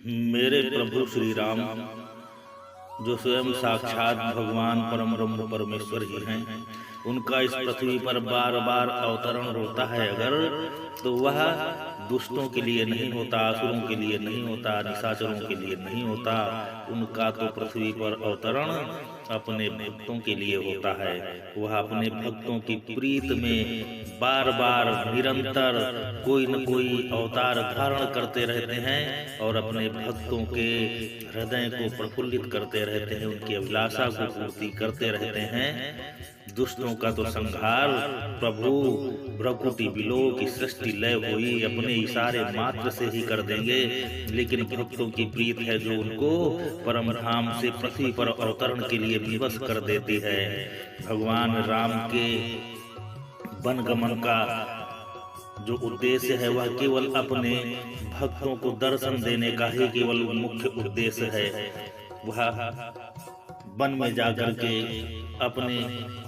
मेरे प्रभु श्री राम, जो स्वयं साक्षात भगवान परम ब्रह्म परमेश्वर ही हैं, उनका इस पृथ्वी पर बार बार अवतरण होता है अगर, तो वह दुष्टों के लिए नहीं होता, असुरों के लिए नहीं होता, निशाचरों के लिए नहीं होता। उनका तो पृथ्वी पर अवतरण अपने भक्तों के लिए होता है। वह अपने भक्तों की प्रीत में बार बार निरंतर कोई न कोई अवतार धारण करते रहते हैं और अपने भक्तों के हृदय को प्रफुल्लित करते रहते हैं, उनकी अभिलाषा को पूर्ति करते रहते हैं। दुष्टों का तो संहार प्रभु भ्रकुटी बिलो की सृष्टि लय हुई अपने इशारे मात्र से ही कर देंगे, लेकिन भक्तों की प्रीत है जो उनको परम धाम से पृथ्वी पर अवतरण के लिए विवश कर देती है। भगवान राम के वनगमन का जो उद्देश्य है वह केवल अपने भक्तों को दर्शन देने का ही केवल मुख्य उद्देश्य है। वह वन में जाकर के अपने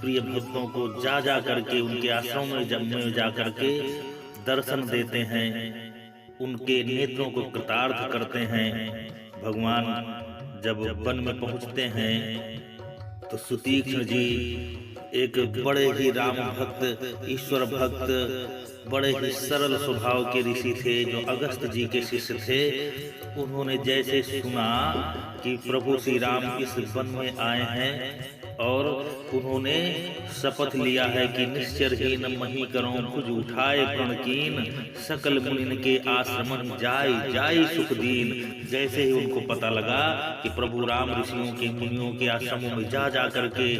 प्रिय भक्तों को जा करके उनके आश्रम में जा करके दर्शन देते हैं, उनके नेत्रों को कृतार्थ करते हैं। भगवान जब वन में पहुंचते हैं तो सुतीक्ष्ण जी एक बड़े ही राम भक्त, ईश्वर भक्त, बड़े ही सरल स्वभाव के ऋषि थे जो अगस्त जी के शिष्य थे। उन्होंने जैसे सुना कि प्रभु श्री राम इस वन में आए हैं और उन्होंने शपथ लिया है कि निश्चरहीन मही करो खुज उठाए प्रणकीन, सकल मुनिन के आश्रमन जाय सुख दीन। जैसे ही उनको पता लगा कि प्रभु राम ऋषियों के मुनियों के आश्रमों में जा करके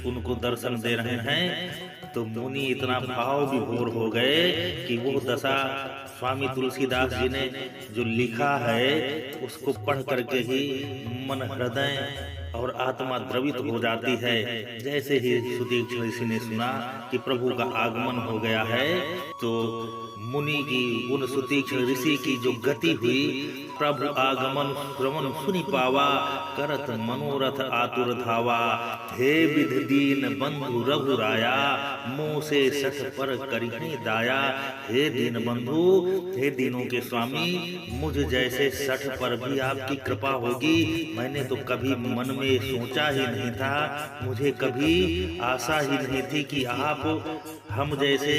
उनको दर्शन दे रहे हैं, तो मुनि इतना भाव विभोर हो गए कि वो दशा स्वामी तुलसीदास जी ने जो लिखा है उसको पढ़ करके ही मन, हृदय और आत्मा द्रवित हो जाती है। जैसे ही सुतीक्ष्ण ऋषि ने सुना कि प्रभु का आगमन हो गया है, तो मुनि की, उन सुतीक्ष्ण ऋषि की जो गति हुई, प्रभु आगमन श्रवण सुनि पावा, करत मनोरथ आतुर धावा। हे विधि दीन बंधु रघुराया, मुँह से सठ पर करिहे दाया। हे दीन बंधु, हे दीनों के स्वामी, मुझ जैसे सठ पर भी आपकी कृपा होगी, मैंने तो कभी मन में सोचा ही नहीं था, मुझे कभी आशा ही नहीं थी कि आप हम जैसे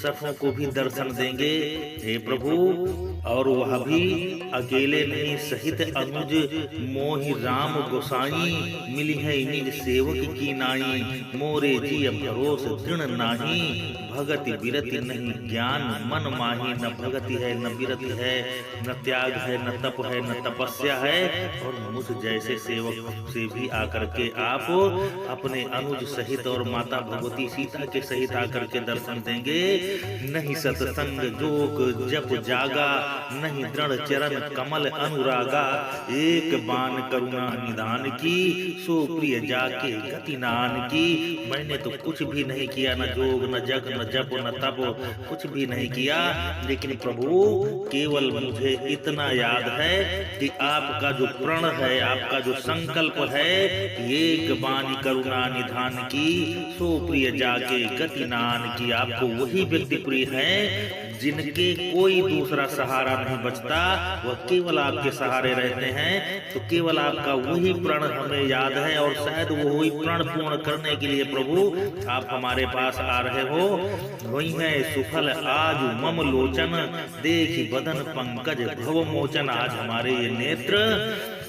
सठों को भी दर्शन देंगे। हे प्रभु, और वह भी अकेले नहीं, सहित अनुज मोहि राम गोसाई, मिली है निज सेवक की नाई। मोरे जी भरोस दृढ़ नाही, भगति विरति नहीं ज्ञान मन माही। न भगति है न विरति है, न त्याग है न तप है न तपस्या है, और मुझ जैसे सेवक से भी आकर के आप अपने अनुज सहित और माता भगवती सीता के सहित आकर के दर्शन देंगे। नहीं सत्संग जोग जप जागा, नहीं दृढ़ चरण कमल अनुरागा। एक बान करुणा निदान की, सो प्रिय जाके गति नान की। मैंने तो कुछ भी नहीं किया, न जोग न जग न जप न तप, कुछ भी नहीं किया, लेकिन प्रभु केवल मुझे इतना याद है कि आपका जो प्रण है, आपका जो संकल्प है, एक बानी करुणा निधान की, सो प्रिय जाके गति नान की। आपको वही व्यक्ति प्रिय है जिनके कोई दूसरा सहारा नहीं बचता, वह केवल आपके सहारे रहते हैं। तो केवल आपका वही प्रण हमें याद है, और शायद वो वही प्रण पूर्ण करने के लिए प्रभु आप हमारे पास आ रहे हो। वही है सुफल आज मम लोचन, देखी बदन पंकज भव मोचन। आज हमारे ये नेत्र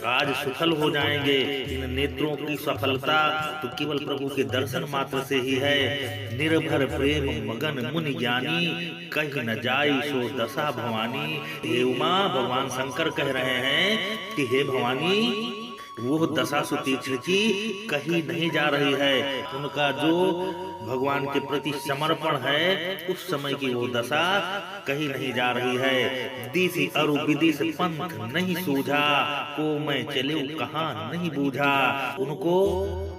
आज सफल हो जाएंगे। इन नेत्रों की सफलता तो केवल प्रभु के दर्शन मात्र से ही है। निर्भर प्रेम मगन मुनि ज्ञानी, कहीं न जाई सो दशा भवानी। हे उमा, भगवान शंकर कह रहे हैं कि हे भवानी, वो दशा सुतीक्ष्ण की कहीं नहीं जा रही है। उनका जो भगवान के प्रति समर्पण है, उस समय की वो दशा कहीं नहीं जा रही है। दिशि अरु विदिश पंथ नहीं सूझा, को मैं चले कहाँ नहीं बूझा। उनको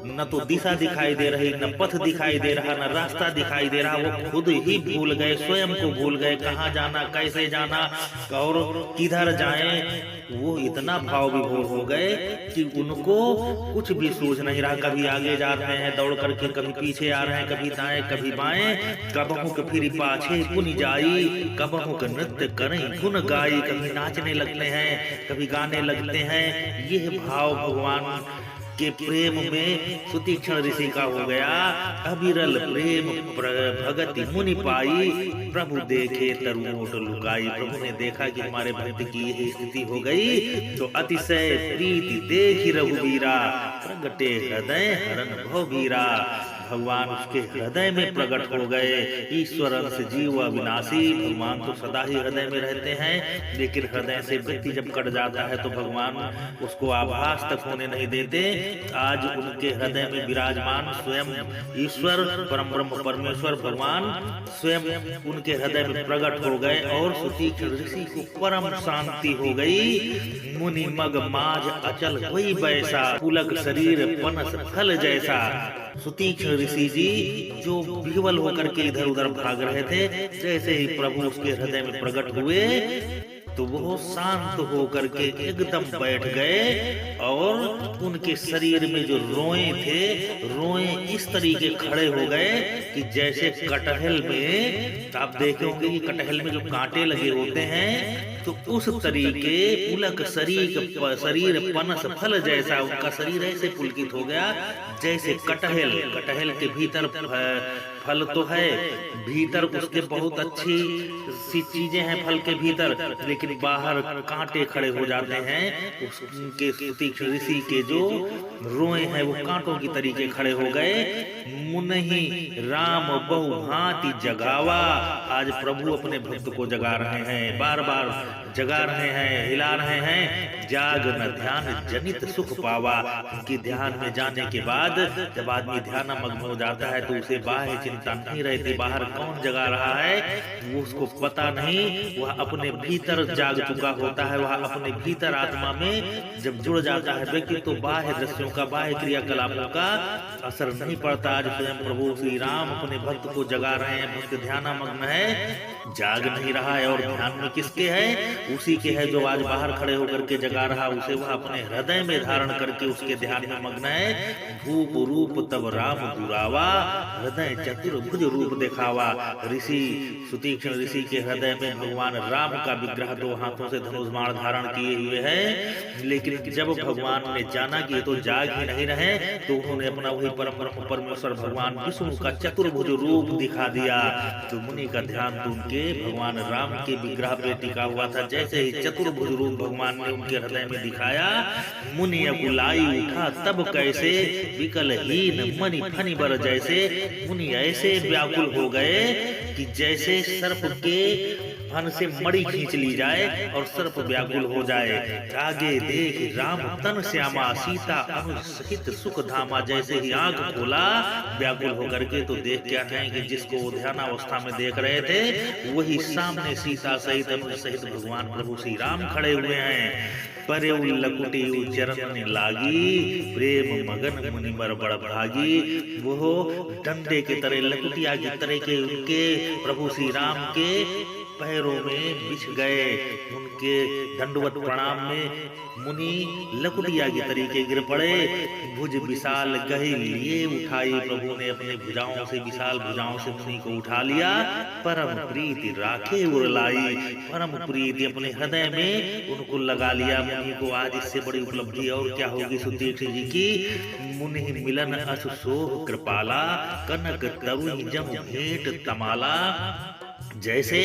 न तो दिशा दिखाई दे रही, न पथ दिखाई दे रहा, न रास्ता दिखाई दे रहा। वो खुद ही भूल गए, स्वयं को भूल गए, कहाँ जाना, कैसे जाना और किधर जाएं। वो इतना भाव विभोर हो गए कि उनको कुछ भी सूझ नहीं रहा। कभी आगे जा रहे हैं दौड़ करके, कभी पीछे आ रहे हैं, कभी दाएं कभी बाएं। कबहू के फिर पाछे पुनि जाई, कबहु का नृत्य करें गुण गाई, कभी नाचने लगते हैं कभी गाने लगते हैं। यह भाव भगवान के प्रेम में सुतीक्षण ऋषि का हो गया। अविरल प्रेम भगति मुनि पाई, प्रभु देखे तरुओट लुकाई। प्रभु ने देखा कि हमारे भक्त की यही स्थिति हो गई, तो अतिशय प्रीति देखी रघुवीरा, प्रगटे हृदय हरन भवबीरा। भगवान उसके हृदय में प्रकट हो गए। ईश्वर अंश जीव अविनाशी, भगवान तो सदा ही हृदय में रहते हैं, लेकिन हृदय से व्यक्ति जब कट जाता है तो भगवान उसको आभास तक होने नहीं देते। आज उनके हृदय में विराजमान स्वयं ईश्वर परम ब्रह्म परमेश्वर भगवान स्वयं उनके हृदय में प्रकट हो गए और सुतीक्षण ऋषि को परम शांति हो गई। मुनि मग माझ अचल वही बैसा, पुलक शरीर पनस फल जैसा। सुतीक्षण ऋषि जी जो विह्वल होकर के इधर उधर भाग रहे थे, जैसे ही प्रभु उसके हृदय में प्रकट हुए तो वो शांत होकर के एकदम बैठ गए और उनके शरीर में जो रोए थे, रोए इस तरीके खड़े हो गए कि जैसे कटहल में आप देखे होंगे कि कटहल में जो कांटे लगे होते हैं, तो उस तरीके पुलक शरीर पनस फल जैसा उनका शरीर ऐसे पुलकित हो गया जैसे कटहल के भीतर फल तो है, भीतर उसके बहुत अच्छी सी चीजें हैं फल के भीतर, लेकिन बाहर कांटे खड़े हो जाते हैं। उसके सुतीक्षण ऋषि के जो रोए हैं वो कांटों की तरीके खड़े हो गए। मुनहि राम बहु भांति जगावा। आज प्रभु अपने भक्त को जगा रहे हैं, बार बार जगा रहे हैं, हिला रहे हैं। जाग न ध्यान जनित सुख पावा। उनकी ध्यान में जाने के बाद जब आदमी ध्यान मग्न हो जाता है तो उसे बाह्य चिंता नहीं रहती, बाहर कौन जगा रहा है वो उसको पता नहीं। वह अपने भीतर जाग चुका होता है, वह अपने भीतर आत्मा में जब जुड़ जाता है व्यक्ति तो बाह्य दृश्यों का बाह्य क्रियाकलापों का असर नहीं पड़ता। आज स्वयं प्रभु श्री राम अपने भक्त को जगा रहे हैं, भक्त ध्यान मग्न है, जाग नहीं रहा है। और ध्यान में किसके है? उसी के है जो आज बाहर खड़े होकर के जगा रहा, उसे वह अपने हृदय में धारण करके उसके ध्यान में मग्न है। भूप रूप तब राम दुरावा, हृदय चतुर्भुज रूप दिखावा। ऋषि सुतीक्षण ऋषि के हृदय में भगवान राम का विग्रह दो हाथों से धनुष बाण धारण किए हुए है। लेकिन जब भगवान ने जाना कि ये तो जाग ही नहीं रहे, तो उन्होंने अपना वही परम ब्रह्म परमेश्वर भगवान विष्णु का चतुर्भुज रूप दिखा दिया। तो मुनि का ध्यान तो उनके भगवान राम के विग्रह पे टिका हुआ था। जैसे ही चतुर्भुज रूप भगवान ने उनके हृदय में दिखाया, मुनि अकुलाई उठा तब कैसे, विकलहीन मणि फनि बर जैसे। मुनि ऐसे व्याकुल हो गए कि जैसे सर्प के फन से मणि खींच ली जाए और सर्प व्याकुल हो जाए। आगे देख राम तन श्यामा, सीता अनुज सहित सुख धामा। जैसे ही आंख खोला व्याकुल होकर के, तो देख क्या है कि जिसको वो ध्यानावस्था में देख रहे थे वही सामने सीता सहित अनुज सहित भगवान प्रभु श्री राम खड़े हुए हैं। परे लकुटी चरण लागी, प्रेम मगन मुनि बर बड़ भागी। वो डंडे के तरह लकुटिया की तरह के उनके प्रभु श्री राम के पैरों में बिछ गए। उनके दंडवत प्रणाम में मुनि लकुटिया की तरीके गिर पड़े। भुज विशाल गही लिए उठाई, प्रभु ने अपने भुजाओं से विशाल भुजाओं से मुनि को उठा लिया। परम प्रीति राखे उरलाई, परम प्रीति अपने हृदय में उनको लगा लिया मुनि को। आज इससे बड़ी उपलब्धि और क्या होगी सुतीक्षण जी की। मुनि मिलन अस सोह कृपाला, कनक तरुण जम भेंट तमाला। जैसे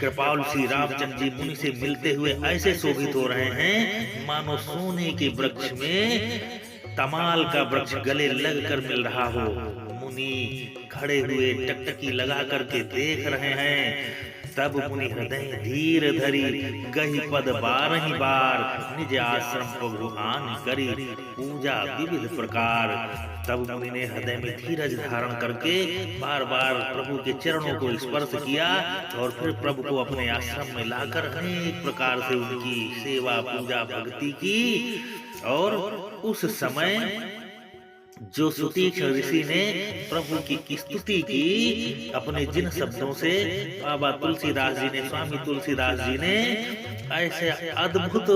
कृपाल श्री रामचंद्र जी मुनि से मिलते हुए ऐसे शोभित हो रहे हैं मानो सोने के वृक्ष में तमाल का वृक्ष गले लगकर मिल रहा हो। मुनि खड़े हुए टकटकी लगा करके देख रहे हैं। तब मुनि हृदय धीर धरी, गही पद बारही बार। निज आश्रम प्रभु आन करी, पूजा विविध प्रकार। तब मुनि ने हृदय में धीरज धारण करके बार बार प्रभु के चरणों को स्पर्श किया और फिर प्रभु को अपने आश्रम में लाकर अनेक प्रकार से उनकी सेवा पूजा भक्ति की। और उस समय जो सुतीक्षण ऋषि ने प्रभु की स्तुति की अपने जिन शब्दों से, बाबा तुलसीदास जी ने, स्वामी तुलसीदास जी ने ऐसे अद्भुत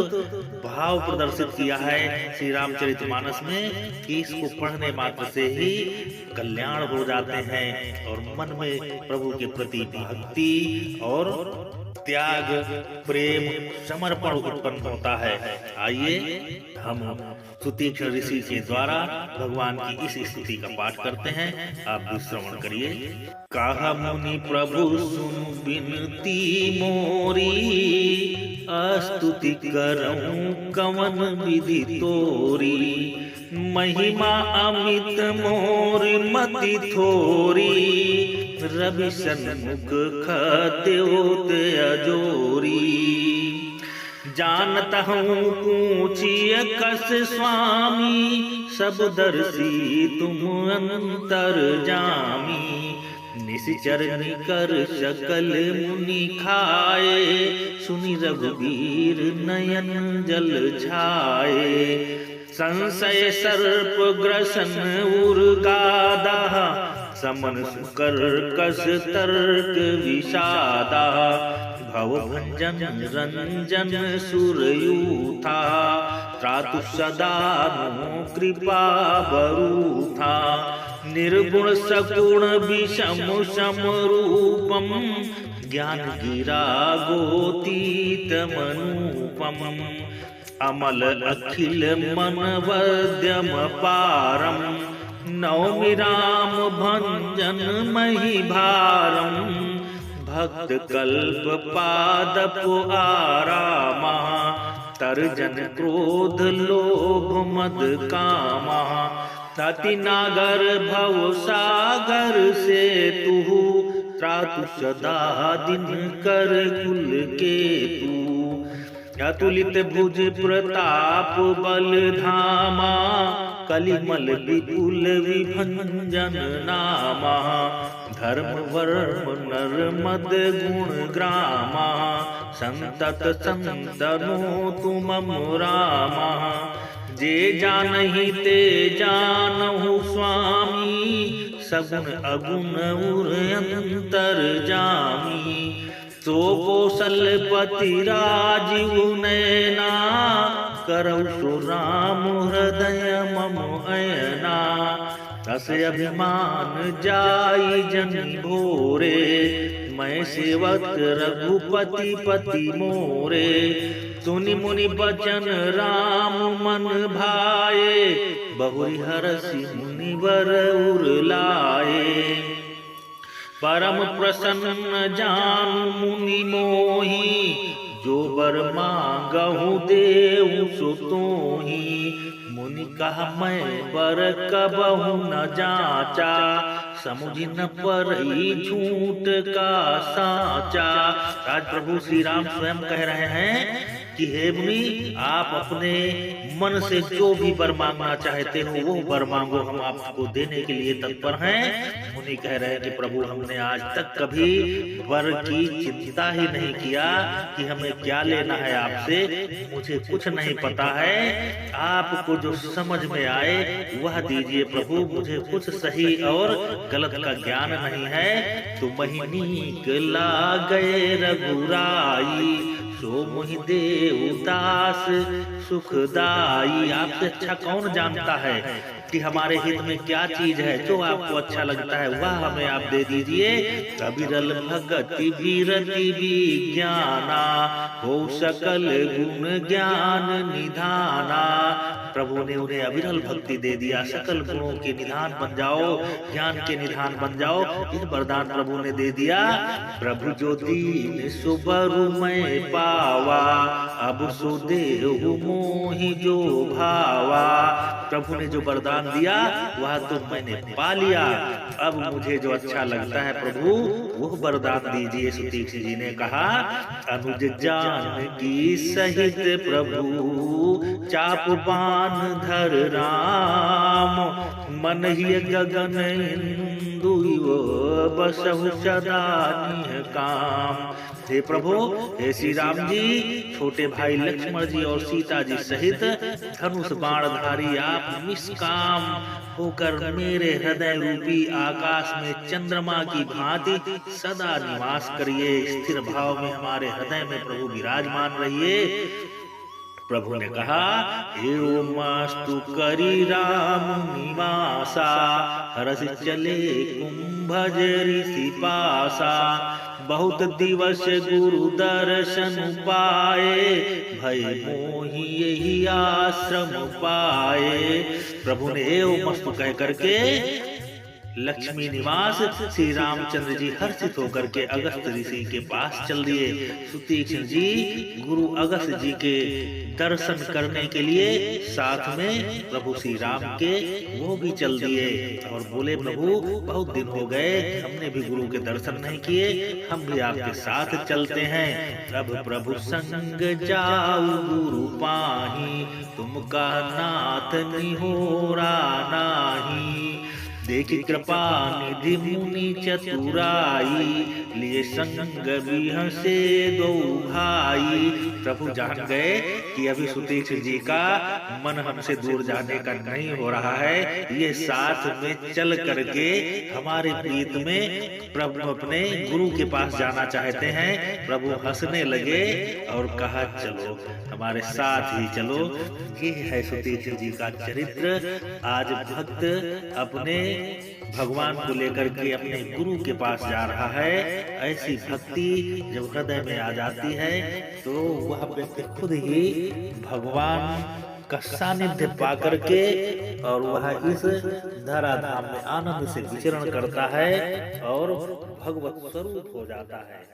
भाव प्रदर्शित किया है श्री रामचरितमानस में कि इसको पढ़ने मात्र से ही कल्याण हो जाते हैं और मन में प्रभु के प्रति भक्ति और त्याग, प्रेम, समर्पण उत्पन्न होता है। आइए हम सुतीक्ष्ण ऋषि के द्वारा भगवान की इस स्तुति का पाठ करते हैं, आप भी श्रवण करिए। कहा मुनि प्रभु सुन बिनती मोरी, स्तुति करऊं कवन विधि तोरी, महिमा अमित मोर मति थोरी, रवि सन्मुख खद्योत अजोरी, जानता हूँ पूछिए कस स्वामी, सब दर्शी तुम अंतर जामी, निश्चर निकर सकल मुनि खाए, सुनि रघुवीर नयन जल छाए, संशय सर्प ग्रसन उर गादा, समन सुकर कस तर्क विषादा, भव भंजन रंजन सुरयूथा, त्रातु सदा नो कृपा बरूथा, निर्गुण सगुण विषम समरूपम, ज्ञान गिरा गोतीत मनूपम, अमल अखिल मन वद्यम पारम, नौमि राम भंजन मही भारम, भक्त कल्प पादप आरामा, तर्जन क्रोध लोभ मद कामा, तति नागर भव सागर से तुहु, त्रातु सदा दिन कर कुल के तू, अतुलित भुज प्रताप बल धामा, कलिमल विपुल विभंजन नामा, धर्म वर्म नर मद गुण ग्रामा, संतत संतनो तुम रामा, जे जानहि ते जानहु स्वामी, सगुण अगुण उर अंतर जामी, तो कौशलपति राजीव नैना, करौ सो राम हृदय मम अयना, तस अभिमान जाई जन भोरे, मैं सेवक रघुपति पति मोरे, सुनि मुनि बचन राम मन भाए, बहुरी हरसि मुनिवर उर लाए, परम प्रसन्न जान मुनि मोही, जो बर मांगहु देऊ सो तोही, मुनि कहा मैं बर कबहु न जाचा, समुझि न परई झूठ का साचा। आज प्रभु श्री राम स्वयं कह रहे हैं कि हे मुनि, आप अपने मन से जो भी वर मांगना चाहते हो वो वर मांगो, हम आपको देने के लिए तत्पर हैं। मुनि कह रहे हैं कि प्रभु, हमने आज तक कभी वर की चिंता ही नहीं किया कि हमें क्या लेना है आपसे, मुझे कुछ नहीं पता है, आपको जो समझ में आए वह दीजिए प्रभु, मुझे कुछ सही और गलत का ज्ञान नहीं है। तो महीनीक लागे रघुराई, सो मोहि देव दास सुखदाई। आपसे अच्छा कौन जानता है कि हमारे हित में क्या चीज है, जो आपको अच्छा लगता है वह हमें आप दे दीजिए। अविरल भगति विरति विज्ञाना, हो सकल गुण ज्ञान निधाना। प्रभु ने उन्हें अविरल भक्ति दे दिया, सकल गुणों के निधान बन जाओ, ज्ञान के निधान बन जाओ, ये वरदान प्रभु ने दे दिया। प्रभु जो दीन सुबरु मैं पावा, अब सो देहु मोहि जो भावा। प्रभु ने जो वरदान दिया वह तो मैंने पा लिया, अब मुझे जो अच्छा लगता है प्रभु वो वरदान दीजिए। सुतीक्ष्ण जी ने कहा, अनुज जानकी सहित प्रभु, चाप बाण धर राम, मन ही गगन इंदु बसहु सदा निह काम। हे प्रभु, हे श्री राम जी, छोटे भाई लक्ष्मण जी और सीता जी सहित धनुष बाणधारी आप निष्काम होकर मेरे हृदय रूपी आकाश में चंद्रमा की भांति सदा निवास करिए। स्थिर भाव में हमारे हृदय में प्रभु विराजमान रहिए। प्रभु ने कहा, एवमस्तु करी राम निवासा, हरस चले कुंभज ऋषि पासा। बहुत दिवस गुरु दर्शन पाए, भय मोहि यही आश्रम पाए। प्रभु ने एवमस्तु कह करके लक्ष्मी निवास श्री रामचंद्र जी हर्षित होकर के अगस्त ऋषि के पास चल दिए। सुतीक्ष्ण जी गुरु अगस्त जी के दर्शन करने के लिए साथ में प्रभु श्री राम के वो भी चल दिए और बोले, प्रभु बहुत दिन हो गए, हमने भी गुरु के दर्शन नहीं किए, हम भी आपके साथ चलते हैं। अब प्रभु संग जाऊ गुरु पाही, तुमका नाथ निहोरा नाही। देखी कृपा निधि मुनि चतुराई, लिए संग बिहसे दो भाई। प्रभु जान गए कि अभी सुतीक्ष्ण जी का मन हमसे दूर जाने का नहीं हो रहा है, ये साथ में चल करके हमारे प्रीत में प्रभु अपने गुरु के पास जाना चाहते हैं। प्रभु हंसने लगे और कहा, चलो हमारे साथ ही चलो। ये है सुतीक्ष्ण जी का चरित्र। आज भक्त अपने भगवान को लेकर के अपने गुरु के पास जा रहा है। ऐसी भक्ति जब हृदय में आ जाती है तो वह व्यक्ति खुद ही भगवान का सानिध्य पा करके और वह इस धराधाम में आनंद से विचरण करता है और भगवत स्वरूप हो जाता है।